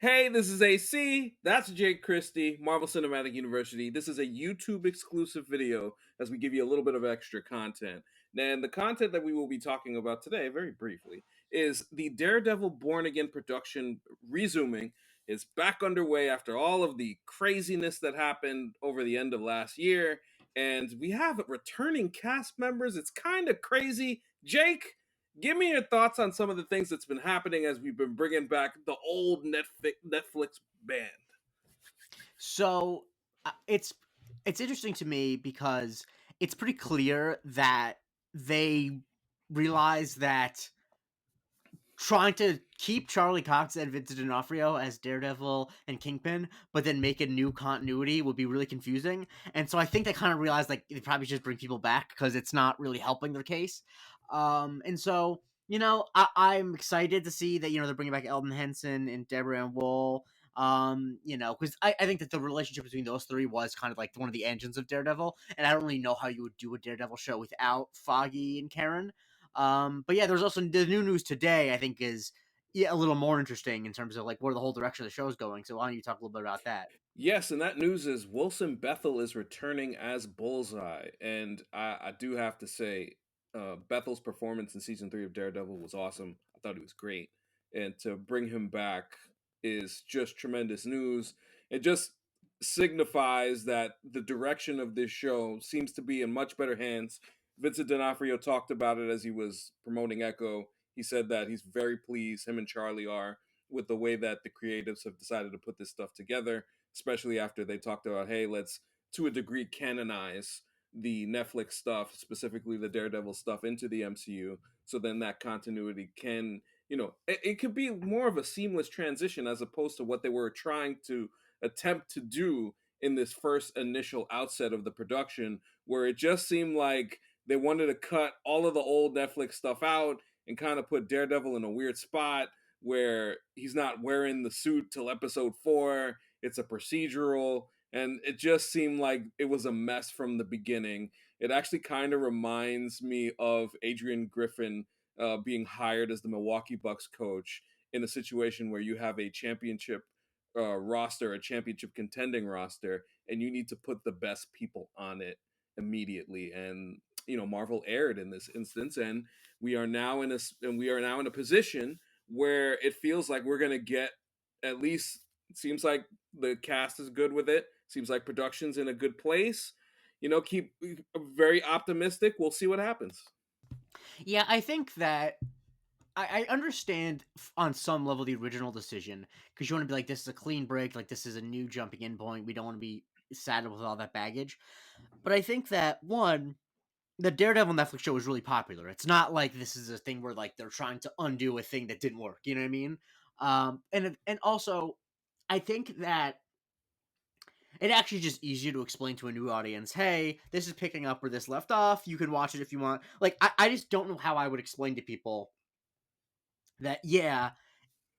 Hey, this is AC. That's Jake Christie, Marvel Cinematic University. This is a YouTube exclusive video as we give you a little bit of extra content. And the content that we will be talking about today, very briefly, is the Daredevil Born Again production resuming. Is back underway after all of the craziness that happened over the end of last year. And we have returning cast members. It's kind of crazy. Jake, give me your thoughts on some of the things that's been happening as we've been bringing back the old Netflix band. So it's interesting to me because it's pretty clear that they realize that trying to keep Charlie Cox and Vincent D'Onofrio as Daredevil and Kingpin, but then make a new continuity would be really confusing. And so I think they kind of realized like they probably just bring people back because it's not really helping their case. And so I'm excited to see that they're bringing back Eldon Henson and Deborah Ann Wool. Because I think that the relationship between those three was kind of like one of the engines of Daredevil, and I don't really know how you would do a Daredevil show without Foggy and Karen. But yeah, there's also the new news today. I think is a little more interesting in terms of like where the whole direction of the show is going. So why don't you talk a little bit about that? Yes, and that news is Wilson Bethel is returning as Bullseye, and I do have to say, Bethel's performance in season 3 of Daredevil was awesome. I thought he was great, and to bring him back is just tremendous news. It just signifies that the direction of this show seems to be in much better hands. Vincent D'Onofrio talked about it as he was promoting Echo. He said that he's very pleased, him and Charlie are, with the way that the creatives have decided to put this stuff together, especially after they talked about, hey, let's to a degree canonize the Netflix stuff, specifically the Daredevil stuff, into the MCU. So then that continuity can, it could be more of a seamless transition as opposed to what they were trying to attempt to do in this first initial outset of the production, where it just seemed like they wanted to cut all of the old Netflix stuff out and kind of put Daredevil in a weird spot where he's not wearing the suit till episode 4. It's a procedural, and it just seemed like it was a mess from the beginning. It actually kind of reminds me of Adrian Griffin being hired as the Milwaukee Bucks coach in a situation where you have a championship roster, a championship contending roster, and you need to put the best people on it immediately. And Marvel erred in this instance, and we are now in a position where it feels like we're gonna get at least. It seems like the cast is good with it. Seems like production's in a good place. Keep very optimistic. We'll see what happens. Yeah, I think that I understand on some level the original decision because you want to be like this is a clean break, like this is a new jumping in point. We don't want to be saddled with all that baggage. But I think that one, the Daredevil Netflix show is really popular. It's not like this is a thing where like they're trying to undo a thing that didn't work. You know what I mean? And also, I think that it actually just easier to explain to a new audience. Hey, this is picking up where this left off. You can watch it if you want. Like, I just don't know how I would explain to people that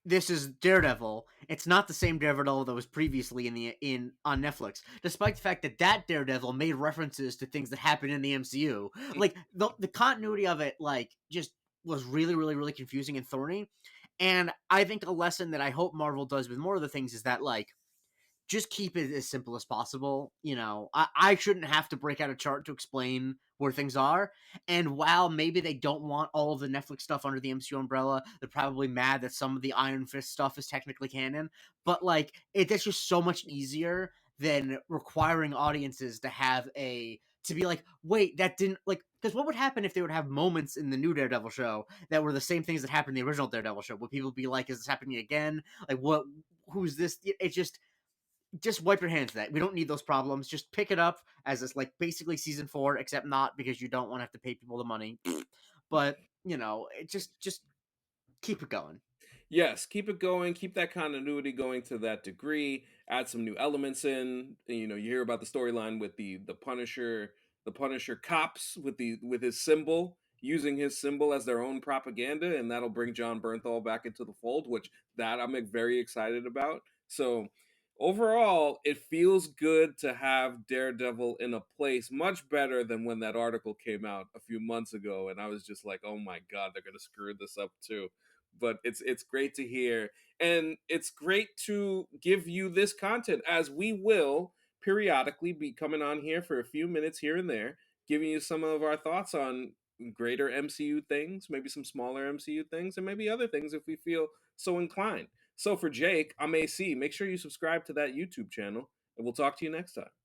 this is Daredevil. It's not the same Daredevil that was previously in on Netflix, despite the fact that that Daredevil made references to things that happened in the MCU. Like the continuity of it, like just was really, really, really confusing and thorny. And I think a lesson that I hope Marvel does with more of the things is that like just keep it as simple as possible. I shouldn't have to break out a chart to explain where things are. And while maybe they don't want all of the Netflix stuff under the MCU umbrella, they're probably mad that some of the Iron Fist stuff is technically canon. But like, that's just so much easier than requiring audiences to be like, wait, that didn't like. Because what would happen if they would have moments in the new Daredevil show that were the same things that happened in the original Daredevil show? Would people be like, is this happening again? Like, what? Who's this? It's just wipe your hands of that. We don't need those problems. Just pick it up as it's like basically season 4, except not because you don't want to have to pay people the money. But it just keep it going. Yes, keep it going. Keep that continuity going to that degree. Add some new elements in. You hear about the storyline with the Punisher cops with his symbol, using his symbol as their own propaganda, and that'll bring John Bernthal back into the fold, which that I'm very excited about. So overall, it feels good to have Daredevil in a place much better than when that article came out a few months ago, and I was just like, oh my god, they're gonna screw this up too. but it's great to hear, and it's great to give you this content, as we will periodically be coming on here for a few minutes here and there, giving you some of our thoughts on greater MCU things, maybe some smaller MCU things, and maybe other things if we feel so inclined. So for Jake, I'm AC. Make sure you subscribe to that YouTube channel, and we'll talk to you next time.